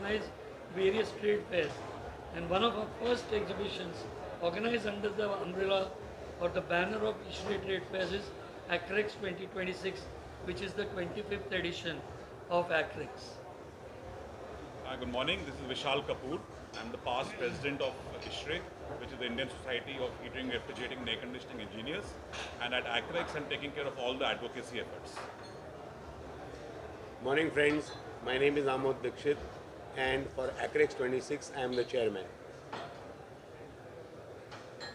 organize various trade fairs. And one of our first exhibitions organized under the umbrella or the banner of ISHRE Trade Fairs is ACREX 2026, which is the 25th edition of ACREX. Good morning. This is Vishal Kapoor. I'm the past president of ISHRE, which is the Indian Society of Heating, Refrigerating and Air Conditioning Engineers. And at ACREX, I'm taking care of all the advocacy efforts. Morning friends, my name is Amod Dikshit and for ACREX 26 I am the chairman.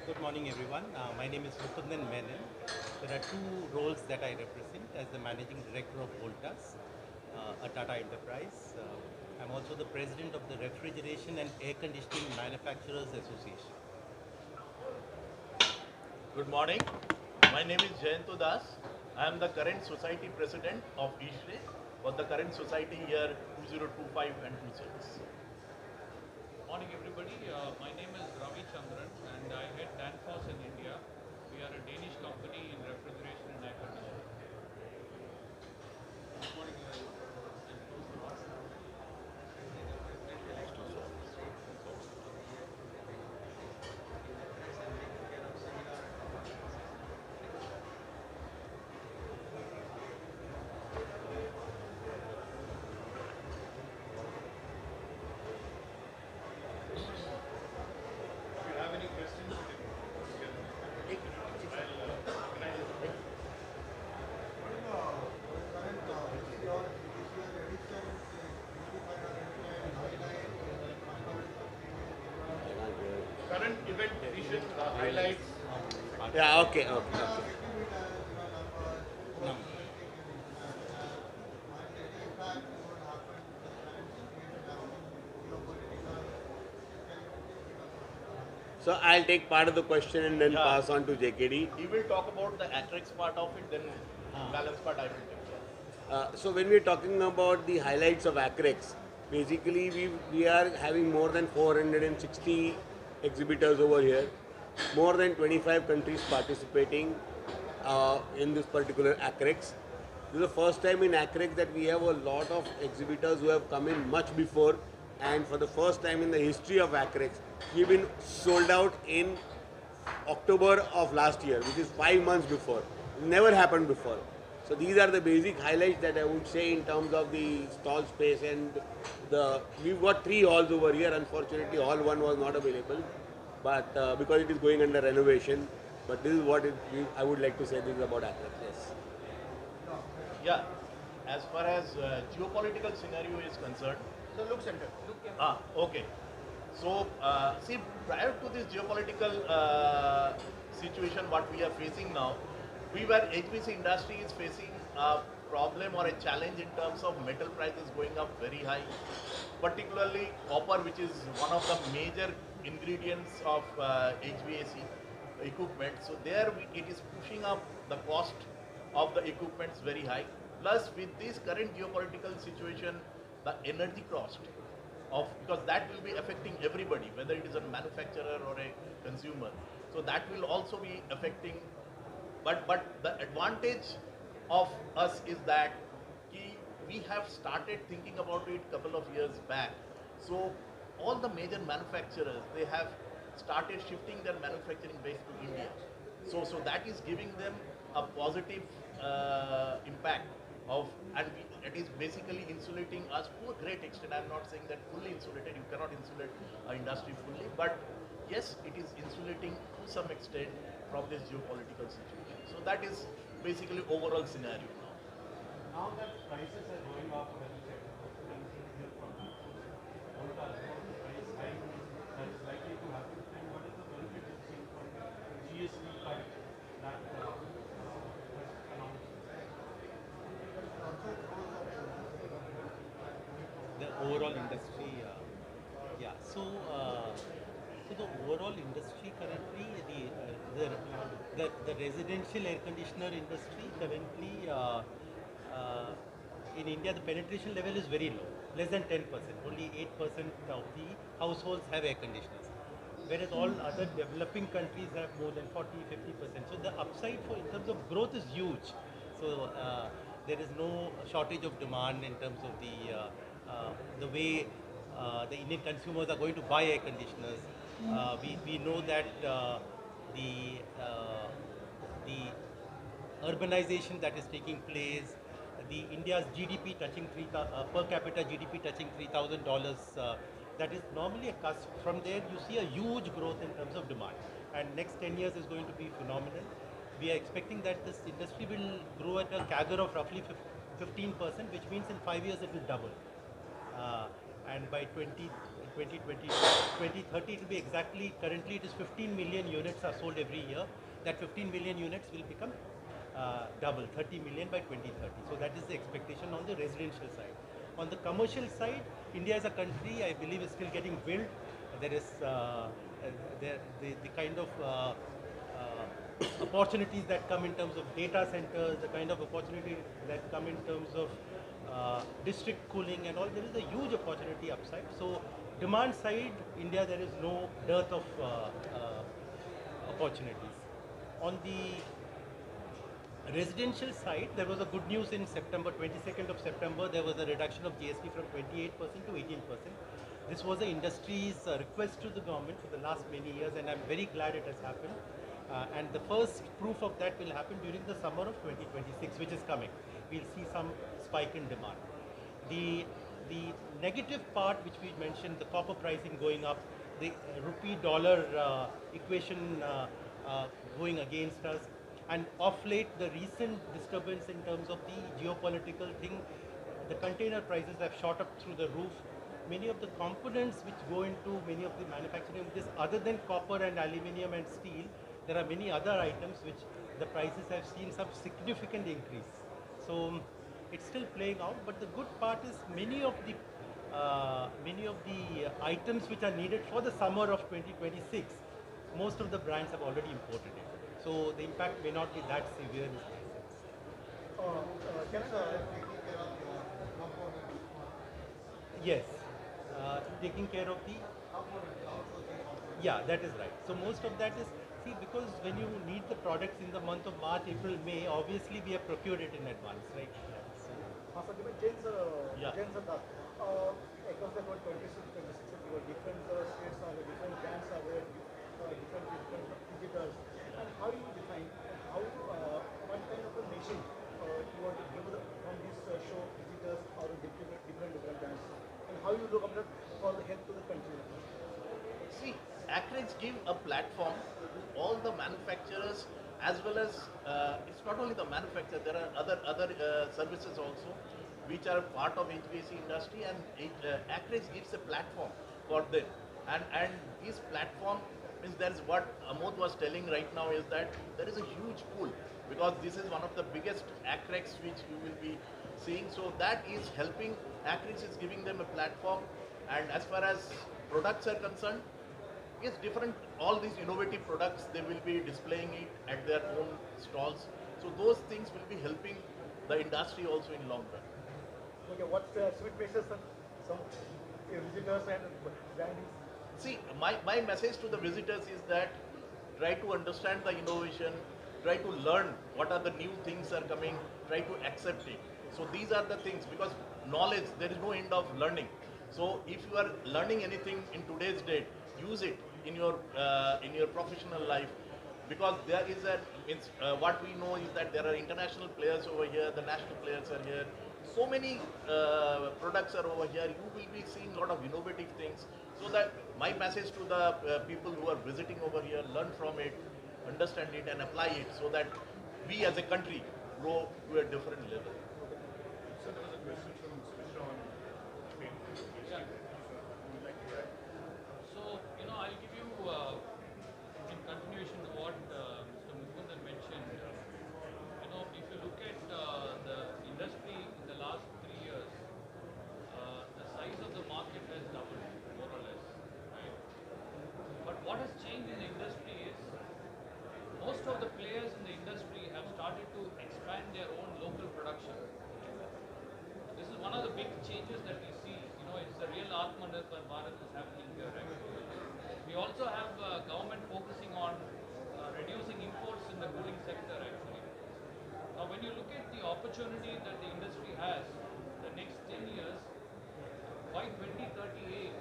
Good morning everyone. My name is Mukundan Menon. There are two roles that I represent as the managing director of Voltas, a Tata enterprise. I'm also the president of the Refrigeration and Air Conditioning Manufacturers Association. Good morning. My name is Jayantu Das. I am the current society president of ISHRE for the current society year 2025 and 26. Morning everybody, my name is Ravi Chandran and I head Danfoss in India. We are a Danish company in refrigeration and air conditioning. Good morning current event edition, the highlights. Yeah, okay. So I'll take part of the question and then pass on to JKD. He will talk about the ACREX part of it, then balance part I will take care. So when we're talking about the highlights of ACREX, basically we are having more than 460 exhibitors over here, more than 25 countries participating in this particular ACREX. This is the first time in ACREX that we have a lot of exhibitors who have come in much before, and for the first time in the history of ACREX, we've been sold out in October of last year, which is 5 months before. Never happened before. So these are the basic highlights that I would say in terms of the stall space, and we've got 3 halls over here. Unfortunately, hall 1 was not available, but because it is going under renovation. But this is what I would like to say. This is about ACREX. Yes. Yeah, as far as geopolitical scenario is concerned. So look center. Okay. So see, prior to this geopolitical situation, what we are facing now, HVC industry is facing a problem or a challenge in terms of metal prices going up very high, particularly copper, which is one of the major ingredients of HVAC equipment. So there it is pushing up the cost of the equipments very high. Plus with this current geopolitical situation, the energy cost because that will be affecting everybody, whether it is a manufacturer or a consumer. So that will also be affecting. But the advantage of us is that we have started thinking about it a couple of years back. So all the major manufacturers, they have started shifting their manufacturing base to India. So that is giving them a positive impact and it is basically insulating us to a great extent. I'm not saying that fully insulated, you cannot insulate an industry fully, but yes, it is insulating to some extent from this geopolitical situation. So that is basically overall scenario now. Now that prices are going up, as you said, Voltas, price hike that is likely to happen, and what is the benefit you've seen from GST cut that has announced? The overall industry, So the overall industry currently, the residential air conditioner industry currently in India, the penetration level is very low, less than 10%. Only 8% of the households have air conditioners, whereas all other developing countries have more than 40-50%. So the upside in terms of growth is huge. So there is no shortage of demand in terms of the way the Indian consumers are going to buy air conditioners. We know that the urbanization that is taking place, the India's GDP touching per capita GDP touching $3,000. That is normally a cusp. From there, you see a huge growth in terms of demand, and next 10 years is going to be phenomenal. We are expecting that this industry will grow at a CAGR of roughly 15%, which means in 5 years it will double. And by 2030 it will be exactly, currently it is 15 million units are sold every year. That 15 million units will become double, 30 million by 2030. So that is the expectation on the residential side. On the commercial side, India as a country, I believe, is still getting built. There is the kind of opportunities that come in terms of data centers, the kind of opportunity that come in terms of district cooling and all. There is a huge opportunity upside. So demand side, India, there is no dearth of opportunities. On the residential side, there was a good news in September, 22nd of September, there was a reduction of GST from 28% to 18%. This was the industry's request to the government for the last many years, and I'm very glad it has happened. And the first proof of that will happen during the summer of 2026, which is coming. We'll see some spike in demand. The negative part, which we mentioned, the copper pricing going up, the rupee-dollar equation going against us, and of late, the recent disturbance in terms of the geopolitical thing, the container prices have shot up through the roof. Many of the components which go into many of the manufacturing of this, other than copper and aluminium and steel, there are many other items which the prices have seen some significant increase. So it's still playing out, but the good part is many of the items which are needed for the summer of 2026, most of the brands have already imported it. So the impact may not be that severe in some sense. Yes, taking care of the, yeah, that is right. So most of that is, see, because when you need the products in the month of March, April, May, obviously we have procured it in advance, right? So, yeah. Across the world, 26, different states are there, different brands are there, different visitors. And how you define how what kind of a message you want to give from this show visitors or different brands, and how you look after for the help to the country. See, Acreage give a platform to all the manufacturers, as well as it's not only the manufacturer. There are other services also, which are part of HVAC industry, and Acreage gives a platform for them. And this platform means there is what Amod was telling right now is that there is a huge pool, because this is one of the biggest Acrex which you will be seeing. So that is helping. Acrex is giving them a platform, and as far as products are concerned, it's different. All these innovative products, they will be displaying it at their own stalls. So those things will be helping the industry also in long run. Okay, what sweet messages some visitors and branding? See, my message to the visitors is that try to understand the innovation, try to learn what are the new things are coming, try to accept it. So these are the things, because knowledge, there is no end of learning. So if you are learning anything in today's date, use it in your professional life, because there is what we know is that there are international players over here, the national players are here. So many products are over here. You will be seeing a lot of innovative things. So that my message to the people who are visiting over here, learn from it, understand it, and apply it, so that we as a country grow to a different level. So there was a question from Vishal. So, I'll give you, in continuation to what Mr. Mukundan mentioned, if you look at the industry in the last 3 years, the size of the market has doubled, more or less, right? But what has changed in the industry is, most of the players in the industry have started to expand their own local production. This is one of the big changes that we see. It's the real Atmanirbhar Bharat is happening here, actually. We also have government focusing on reducing imports in the cooling sector, actually. Now, when you look at the opportunity that the industry has, the next 10 years, by 2038,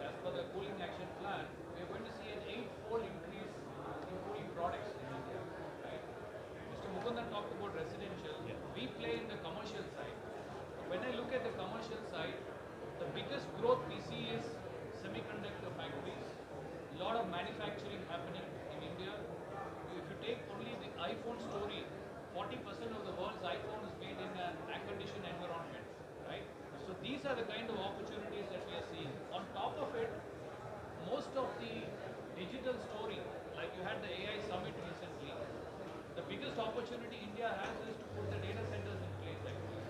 the kind of opportunities that we are seeing. On top of it, most of the digital story, like you had the AI summit recently, the biggest opportunity India has is to put the data centers in place actually.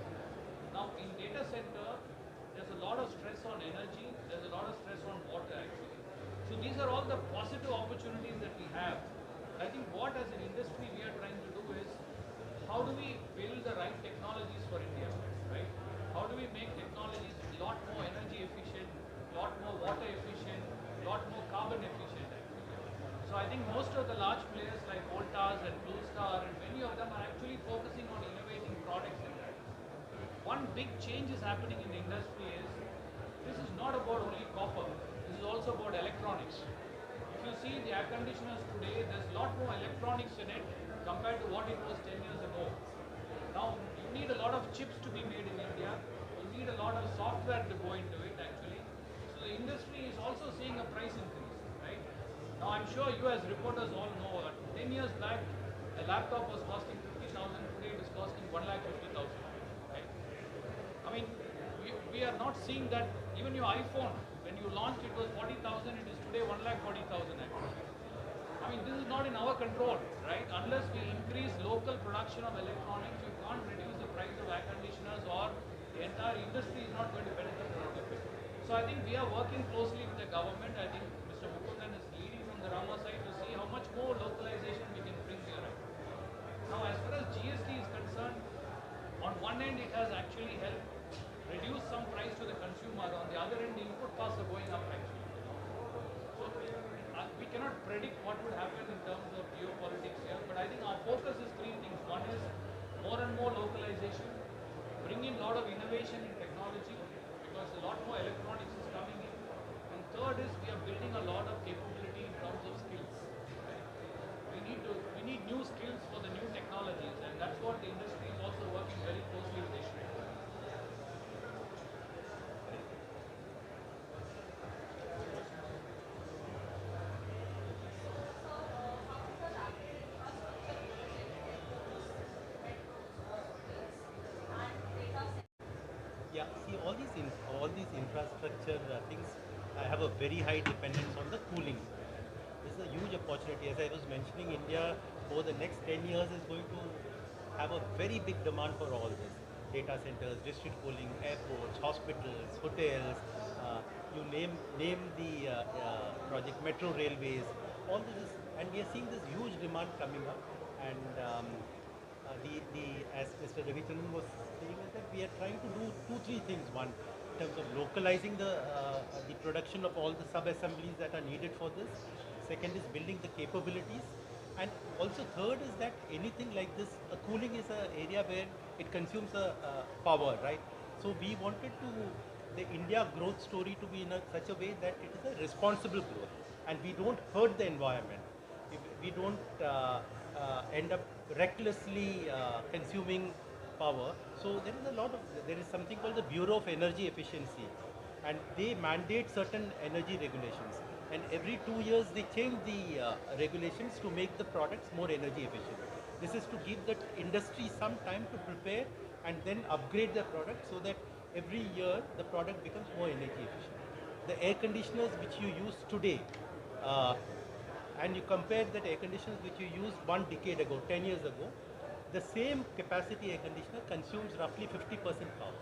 Now in data center, there's a lot of stress on energy, there's a lot of stress on water actually. So these are all the positive opportunities that we have. I think what as an industry we are trying to do is, how do we build the right technologies for India, right? How do we make technologies a lot more energy efficient, a lot more water efficient, a lot more carbon efficient actually. So I think most of the large players like Voltas and Blue Star and many of them are actually focusing on innovating products in that. One big change is happening in the industry is, this is not about only copper, this is also about electronics. If you see the air conditioners today, there's a lot more electronics in it compared to what it was 10 years ago. Now, you need a lot of chips to be made in India, you need a lot of software to go into it actually. So the industry is also seeing a price increase, right? Now I'm sure you as reporters all know that 10 years back, a laptop was costing 50,000, today it is costing 1,50,000, right? I mean, we are not seeing that. Even your iPhone, when you launched it was 40,000, it is today 1,40,000 actually. I mean, this is not in our control, right? Unless we increase local production of electronics, you can't reduce the price of air conditioners, or the entire industry is not going to benefit out of it. So I think we are working closely with the government. I think Mr. Mukundan is leading from the Rama side to see how much more localization we can bring here. Now, as far as GST is concerned, on one end it has actually helped reduce some price to the consumer. On the other end, the input costs are going up actually. So we cannot predict what would happen in terms of geopolitics here, but I think our focus is three things. One is more and more localization, bring in a lot of innovation in technology, because a lot more electronics is coming in. And third is we are building a lot of capability in terms of skills. Right? We need new skills for the new technologies, and that's what the industry is also working very closely with ISRO. Yeah, see all these infrastructure things have a very high dependence on the cooling. This is a huge opportunity. As I was mentioning, India over the next 10 years is going to have a very big demand for all this. Data centers, district cooling, airports, hospitals, hotels, you name the project, metro railways, all this is, and we are seeing this huge demand coming up. And as Mr. Ravichandran was saying, is that we are trying to do three things. One, in terms of localizing the production of all the sub-assemblies that are needed for this. Second is building the capabilities. And also third is that anything like this, cooling is an area where it consumes power, right? So we wanted the India growth story to be in such a way that it is a responsible growth and we don't hurt the environment. We don't end up recklessly consuming power. So there is something called the Bureau of Energy Efficiency, and they mandate certain energy regulations. And every 2 years they change the regulations to make the products more energy efficient. This is to give the industry some time to prepare and then upgrade the product so that every year the product becomes more energy efficient. The air conditioners which you use today, and you compare that air conditioners which you used 1 decade ago, 10 years ago, the same capacity air conditioner consumes roughly 50% power.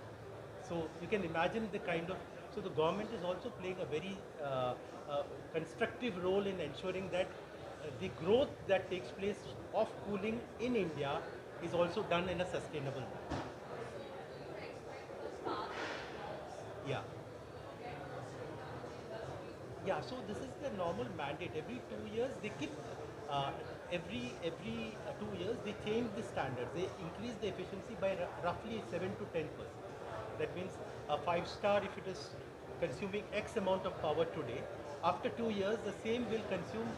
So you can imagine the kind of, so the government is also playing a very constructive role in ensuring that the growth that takes place of cooling in India is also done in a sustainable way. Yeah. Yeah, so this is the normal mandate. Every 2 years they keep, every 2 years they change the standards. They increase the efficiency by roughly 7 to 10%. That means a 5-star, if it is consuming X amount of power today, after 2 years the same will consume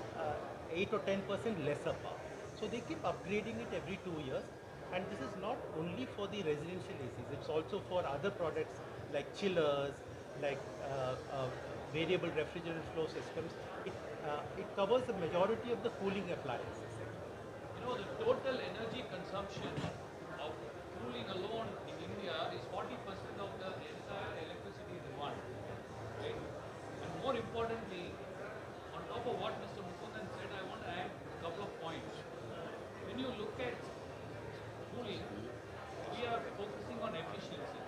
8 or 10% lesser power. So they keep upgrading it every 2 years, and this is not only for the residential ACs, it's also for other products like chillers, like variable refrigerant flow systems. It covers the majority of the cooling appliances. You know, the total energy consumption of cooling alone in India is 40% of the entire electricity more importantly, on top of what Mr. Mukundan said, I want to add a couple of points. When you look at cooling, we are focusing on efficiency.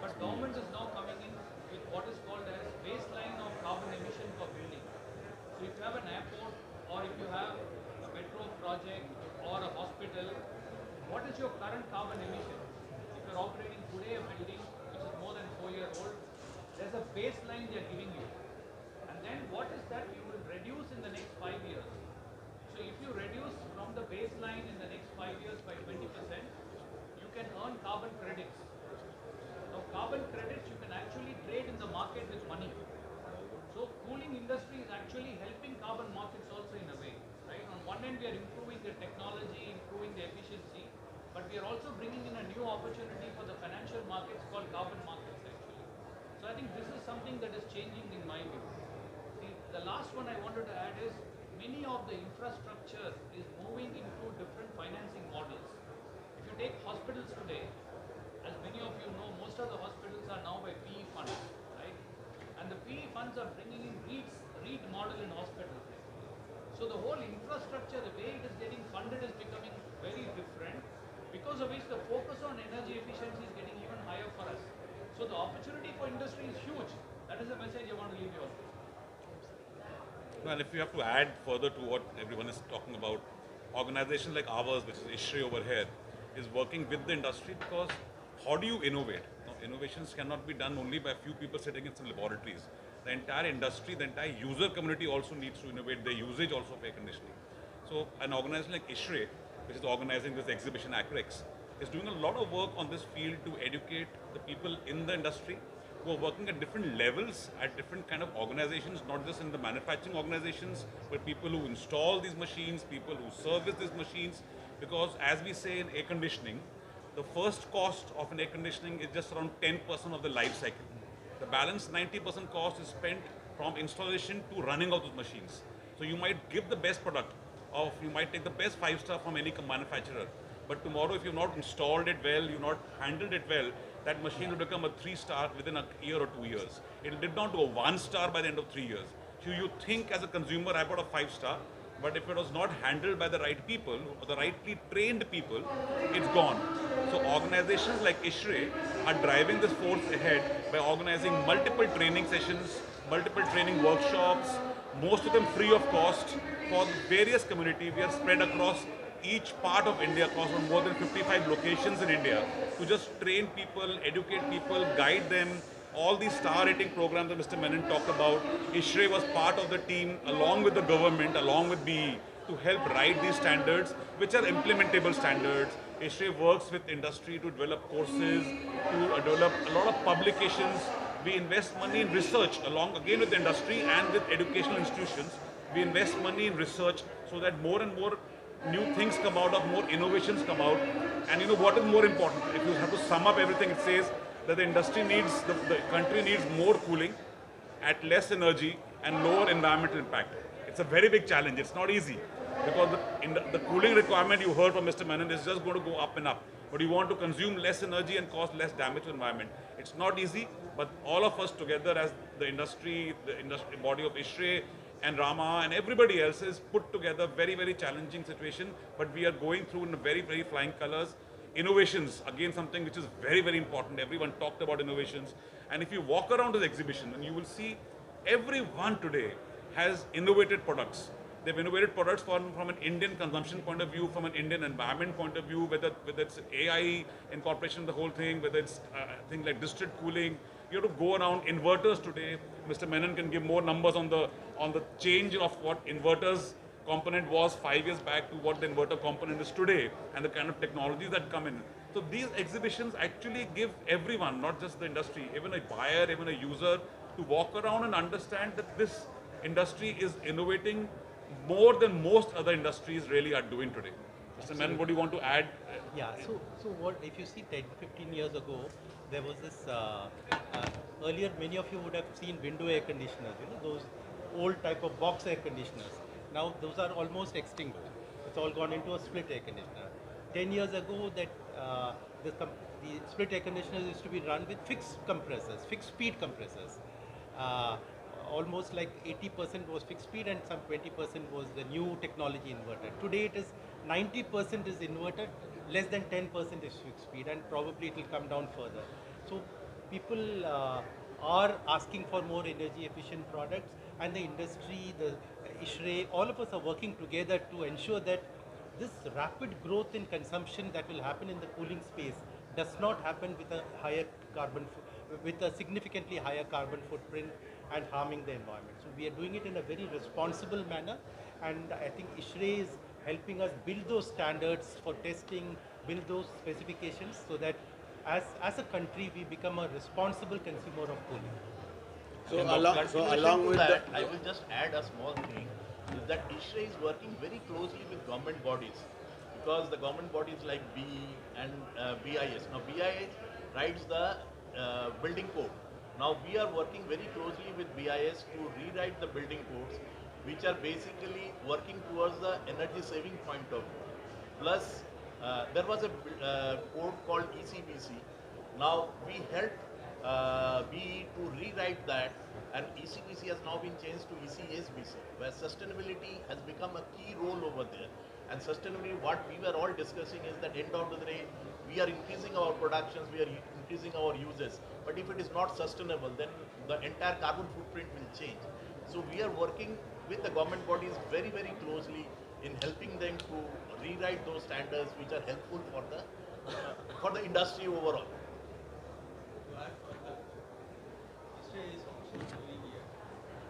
But government is now coming in with what is called as baseline of carbon emission for building. So if you have an airport or if you have a metro project or a hospital, what is your current carbon emission? If you're operating today a building which is more than 4 years old, there's a baseline they are giving you. And then what is that you will reduce in the next 5 years? So if you reduce from the baseline in the next 5 years by 20%, you can earn carbon credits. Now carbon credits you can actually trade in the market with money. So cooling industry is actually helping carbon markets also in a way, right? On one end we are improving the technology, improving the efficiency, but we are also bringing in a new opportunity for the financial markets called carbon markets actually. So I think this is something that is changing in my view. The last one I wanted to add is many of the infrastructure is moving into different financing models. If you take hospitals today, as many of you know, most of the hospitals are now by PE funds, right? And the PE funds are bringing in REIT model in hospitals. So the whole infrastructure, the way it is getting funded is becoming very different, because of which the focus on energy efficiency is getting even higher for us. So the opportunity for industry is huge. That is the message I want to leave you all. Well, if you have to add further to what everyone is talking about, organizations like ours, which is ISHRE over here, is working with the industry, because how do you innovate? Now, innovations cannot be done only by a few people sitting in some laboratories. The entire industry, the entire user community also needs to innovate their usage also of air conditioning. So an organization like ISHRE, which is organizing this exhibition Acrex, is doing a lot of work on this field to educate the people in the industry who are working at different levels, at different kind of organizations, not just in the manufacturing organizations, but people who install these machines, people who service these machines. Because as we say in air conditioning, the first cost of an air conditioning is just around 10% of the life cycle. The balance 90% cost is spent from installation to running of those machines. So you might give the best product, or you might take the best 5-star from any manufacturer, but tomorrow if you've not installed it well, you've not handled it well, that machine will become a 3-star within a year or 2 years. It did not go 1-star by the end of 3 years. So you think as a consumer, I bought a 5-star, but if it was not handled by the right people, or the rightly trained people, it's gone. So organizations like ISHRE are driving this force ahead by organizing multiple training sessions, multiple training workshops, most of them free of cost for various communities. We are spread across each part of India, across more than 55 locations in India, to just train people, educate people, guide them. All these star rating programs that Mr. Menon talked about, ISHRE was part of the team along with the government, along with BE, to help write these standards, which are implementable standards. ISHRE works with industry to develop courses, to develop a lot of publications. We invest money in research along again with the industry and with educational institutions. We invest money in research so that more and more new things come out, of more innovations come out. And you know what is more important? If you have to sum up everything, it says that the industry needs, the country needs more cooling at less energy and lower environmental impact. It's a very big challenge. It's not easy, because the cooling requirement you heard from Mr. Menon is just going to go up and up. But you want to consume less energy and cause less damage to the environment. It's not easy, but all of us together as the industry body of ISHRE and Rama and everybody else is put together very, very challenging situation, but we are going through in very, very flying colors. Innovations, again, something which is very, very important. Everyone talked about innovations. And if you walk around this exhibition, and you will see everyone today has innovated products. They've innovated products from an Indian consumption point of view, from an Indian environment point of view, whether it's AI incorporation of the whole thing, whether it's things like district cooling. You have to go around inverters today. Mr. Menon can give more numbers on the change of what inverters component was 5 years back to what the inverter component is today, and the kind of technologies that come in. So these exhibitions actually give everyone, not just the industry, even a buyer, even a user, to walk around and understand that this industry is innovating more than most other industries really are doing today. Mr. Menon, what do you want to add? Yeah, so what, if you see 10, 15 years ago, there was this, earlier many of you would have seen window air conditioners, you know, those old type of box air conditioners. Now those are almost extinct. It's all gone into a split air conditioner. 10 years ago, that the split air conditioners used to be run with fixed compressors, fixed speed compressors. almost like 80% was fixed speed and some 20% was the new technology inverter. Today it is 90% is inverted, less than 10% is fixed speed, and probably it will come down further. So people are asking for more energy efficient products, and the industry, the ISHRE, all of us are working together to ensure that this rapid growth in consumption that will happen in the cooling space does not happen with a higher with a significantly higher carbon footprint and harming the environment. So we are doing it in a very responsible manner, and I think ISHRE is helping us build those standards for testing, build those specifications, so that as a country we become a responsible consumer of cooling. So In along, continuation along to with that, the, I will just add a small thing, is that ISHRE is working very closely with government bodies, because the government bodies like BE and BIS. Now BIS writes the building code. Now we are working very closely with BIS to rewrite the building codes, which are basically working towards the energy saving point of view. Plus, there was a code called ECBC. Now we helped BE to rewrite that, and ECBC has now been changed to ECSBC, where sustainability has become a key role over there. And sustainability, what we were all discussing is that end of the day, we are increasing our productions, we are increasing our uses. But if it is not sustainable, then the entire carbon footprint will change. So we are working with the government bodies very, very closely in helping them to rewrite those standards which are helpful for the industry overall. To add further, Israel is also doing a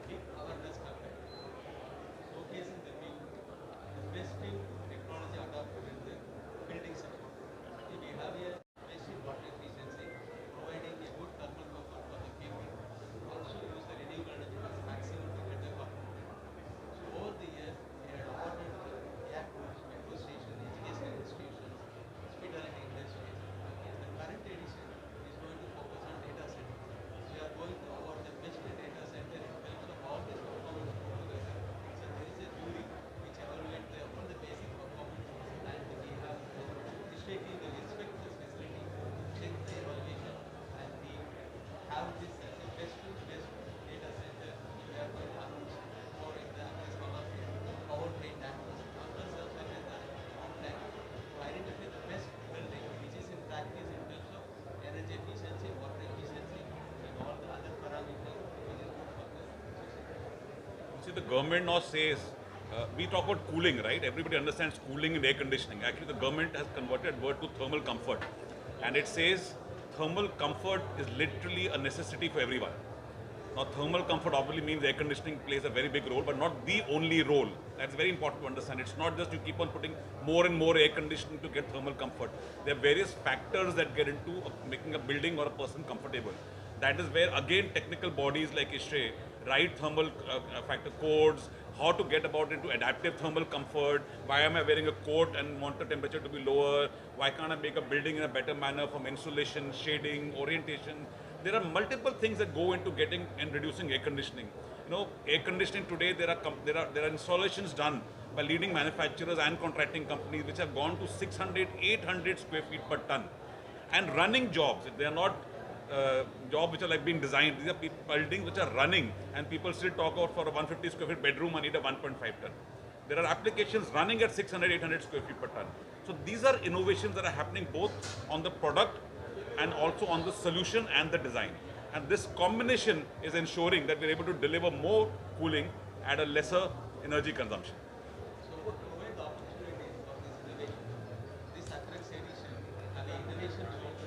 big awareness campaign, showcasing the best in technology adopted in the building sector. We have a basic water efficiency, providing a good thermal comfort for the people. Also use the renewable energy to maximum to get the carbon. So over the years, we had awarded the airports, metro stations, educational institutions, hospitality industries. The current edition is going to focus on data center. We are going to award the best data center in terms of all these performance put together. So there is a jury which evaluates all the basic performance, and we have mistaking the inspect this facility, check the evaluation, and we have this as a best data center. We are going to announce, for example, as one of the powertrain dampers. Dampers are such as online to identify the best building which is in practice in terms of energy efficiency, water efficiency, and all the other parameters which is good for the society. See, the government now says, we talk about cooling, right? Everybody understands cooling and air conditioning. Actually, the government has converted word to thermal comfort. And it says thermal comfort is literally a necessity for everyone. Now, thermal comfort obviously means air conditioning plays a very big role, but not the only role. That's very important to understand. It's not just you keep on putting more and more air conditioning to get thermal comfort. There are various factors that get into making a building or a person comfortable. That is where, again, technical bodies like ISHRE write thermal factor codes, how to get about into adaptive thermal comfort, why am I wearing a coat and want the temperature to be lower, why can't I make a building in a better manner from insulation, shading, orientation. There are multiple things that go into getting and reducing air conditioning. You know, air conditioning today, there are installations done by leading manufacturers and contracting companies which have gone to 600, 800 square feet per ton. And running jobs, they are not jobs which are like being designed. These are buildings which are running, and people still talk about for a 150 square feet bedroom, I need a 1.5 ton. There are applications running at 600, 800 square feet per ton. So these are innovations that are happening both on the product and also on the solution and the design. And this combination is ensuring that we're able to deliver more cooling at a lesser energy consumption. So to provide the opportunities for this innovation, this Acrex edition have an innovation zone,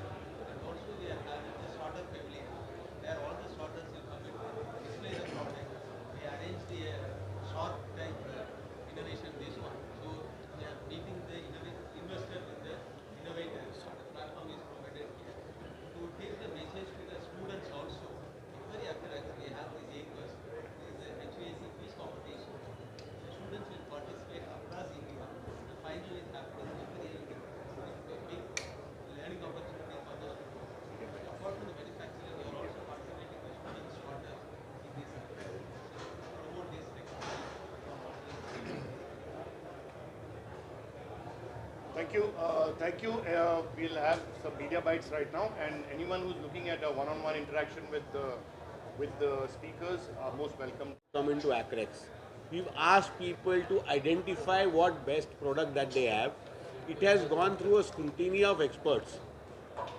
and also we are having the sorter pavilion, where all the sorters will come and display the product. We arranged a short type innovation this one. So we are meeting the investor with the innovators. The platform is provided here. To take the message to the students also, every Acrex we have this AQUAS, this is a HVAC quiz competition. Students will participate across India. The final is happening every year. It's a big learning opportunity for the students. Apart from the manufacturing, we are also participating with students shorter in this promote this technology. Thank you. Thank you. We'll have some media bites right now, and anyone who's looking at a one-on-one interaction with with the speakers are most welcome. Come into Acrex. We've asked people to identify what best product that they have. It has gone through a scrutiny of experts.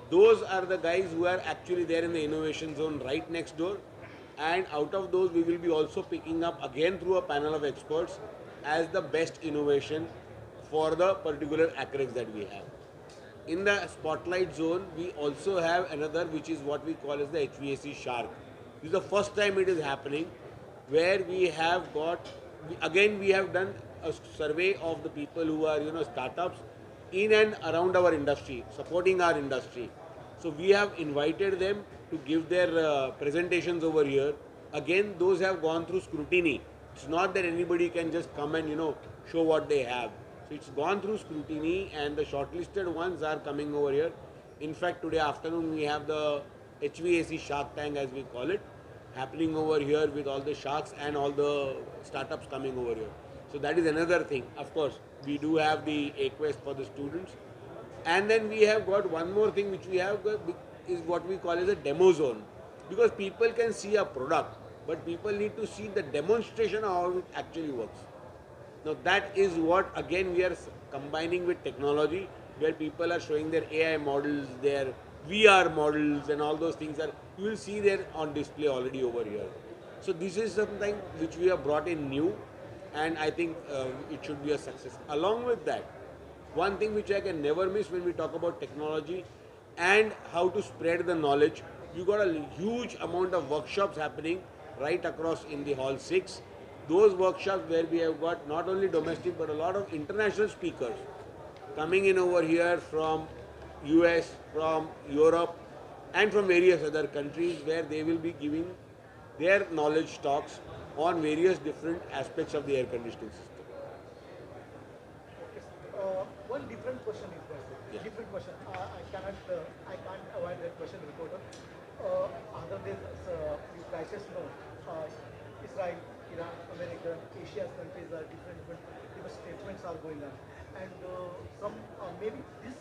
Those are the guys who are actually there in the innovation zone right next door. And out of those, we will be also picking up again through a panel of experts as the best innovation for the particular Acrex that we have. In the spotlight zone, we also have another which is what we call as the HVAC Shark. This is the first time it is happening where we have got, again we have done a survey of the people who are startups in and around our industry, supporting our industry. So we have invited them to give their presentations over here. Again, those have gone through scrutiny. It's not that anybody can just come and show what they have. So it's gone through scrutiny, and the shortlisted ones are coming over here. In fact, today afternoon we have the HVAC Shark Tank, as we call it, happening over here with all the sharks and all the startups coming over here. So that is another thing. Of course, we do have the Aquest for the students. And then we have got one more thing which we have is what we call as a demo zone. Because people can see a product, but people need to see the demonstration of how it actually works. Now that is what again we are combining with technology, where people are showing their AI models, their VR models, and all those things you will see there on display already over here. So this is something which we have brought in new, and I think it should be a success. Along with that, one thing which I can never miss when we talk about technology and how to spread the knowledge, you got a huge amount of workshops happening right across in the hall 6. Those workshops where we have got not only domestic but a lot of international speakers coming in over here from US, from Europe, and from various other countries, where they will be giving their knowledge talks on various different aspects of the air conditioning system. One different question is there. Yeah. Different question. I can't avoid that question, reporter. Other than you guys know, Israel, Iran, America, Asia's countries are different statements are going on, and some maybe this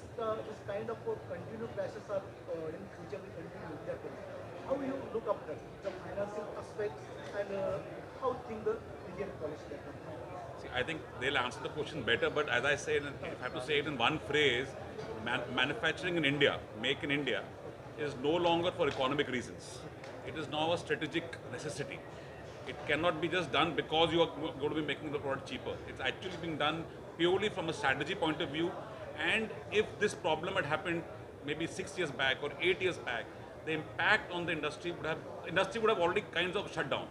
kind of continued crisis are in future will continue that way. How you look up that the financial aspects and how think the Indian policy that comes? See, I think they'll answer the question better, but as I said, if I have to say it in one phrase, manufacturing in India, make in India, is no longer for economic reasons. It is now a strategic necessity. It cannot be just done because you are going to be making the product cheaper. It's actually being done purely from a strategy point of view. And if this problem had happened maybe 6 years back or 8 years back, the impact on the industry would have already kinds of shut down.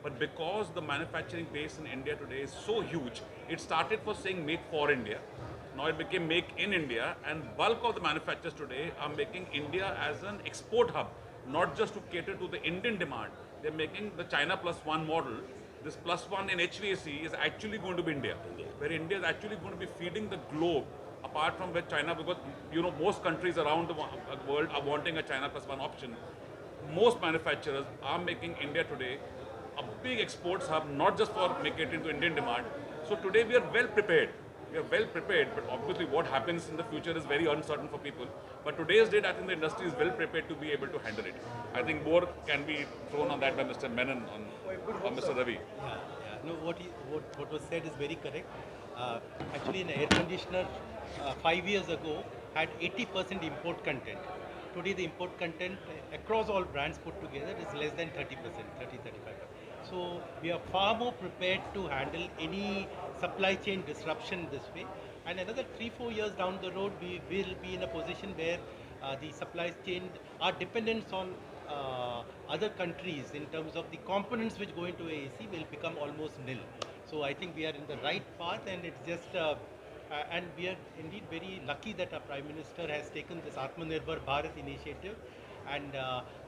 But because the manufacturing base in India today is so huge, it started for saying make for India. Now it became make in India, and bulk of the manufacturers today are making India as an export hub, not just to cater to the Indian demand. They're making the China plus one model. This plus one in HVAC is actually going to be India, where India is actually going to be feeding the globe, apart from where China, because most countries around the world are wanting a China plus one option. Most manufacturers are making India today a big exports hub, not just for catering to Indian demand. So today we are well prepared. We are well prepared, but obviously what happens in the future is very uncertain for people. But today's date, I think the industry is well prepared to be able to handle it. I think more can be thrown on that by Mr. Menon or Mr. Ravi. Yeah. No, what was said is very correct. Actually, an air conditioner 5 years ago had 80% import content. Today, the import content across all brands put together is less than 30%, 30-35%. So we are far more prepared to handle any supply chain disruption this way. And another 3-4 years down the road, we will be in a position where the supply chain, our dependence on other countries in terms of the components which go into AAC will become almost nil. So I think we are in the right path, and it's just, and we are indeed very lucky that our Prime Minister has taken this Atmanirbhar Bharat initiative, and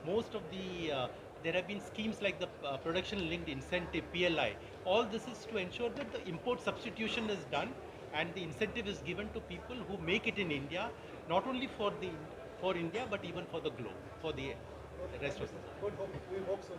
most of the there have been schemes like the production linked incentive PLI. All this is to ensure that the import substitution is done and the incentive is given to people who make it in India, not only for India but even for the globe, for the rest of the world. Good hope. We hope so.